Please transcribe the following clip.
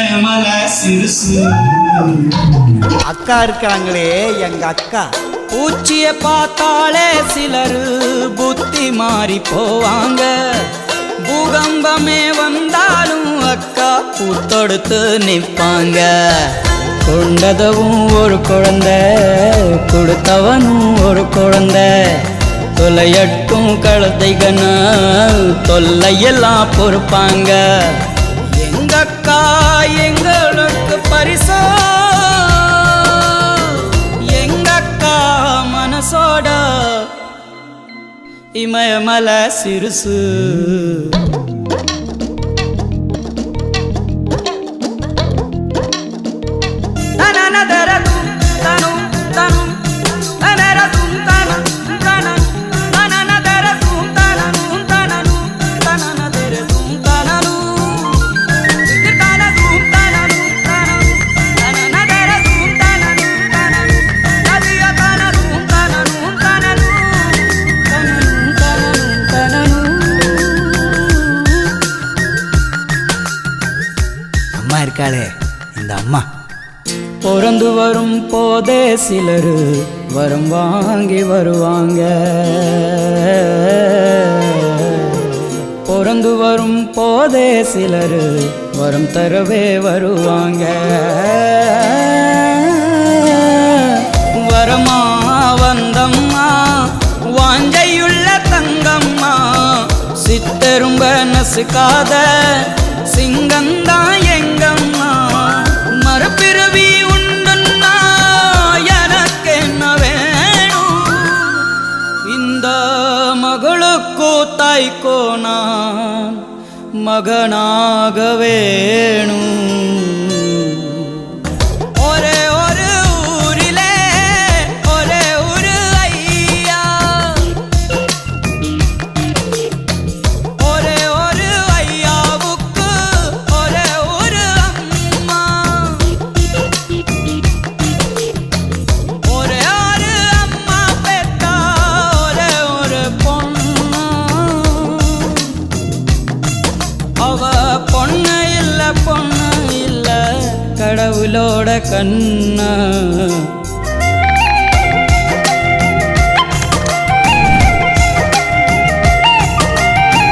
இமயமல சிறுசு. அக்கா இருக்காங்களே எங்க அக்கா, பூச்சிய பார்த்தாலே சிலரு புத்தி மாறி போவாங்க. பூகம்பமே வந்தாலும் அக்கா பூத்தொடுத்து நிற்பாங்க. கொண்டதவும் ஒரு குழந்தை, கொடுத்தவனும் ஒரு குழந்தை. தொலையட்டும் கழுதைகனா தொல்லையெல்லாம் பொறுப்பாங்க. எங்க அக்கா எங்களுக்கு பரிசோ, எங்க அக்கா மனசோட இமயமல சிறுசு. அம்மா இருக்காளே இந்த அம்மா, பிறந்து வரும் போதே சிலரு வரம் வாங்கி வருவாங்க. பிறந்து வரும் போதே சிலரு வரம் தரவே வருவாங்க. வரமா வந்தம்மா வாஞ்சையுள்ள தங்கம்மா, சித்தரும்ப நசுக்காத சிங்கந்தான் எங்கம்மா. மறுபிறவி உண்டுன்னா எனக்கு என்ன வேணும், இந்த மகளுக்கு தாய்க்கோ நான் மகனாக வேணும். ஒரே ஒரு ஊரிலே ஒரே ஒரு ஐயா, ஒரே ஒரு ஐயாவுக்கு ஒரே ஒரு அம்மா. ஒரே ஒரு அம்மா பெத்தா ஒரே ஒரு பொண்ணு. அவ பொண்ணு இல்ல பொண்ணு இல்ல கடவுளோட கண்ணு.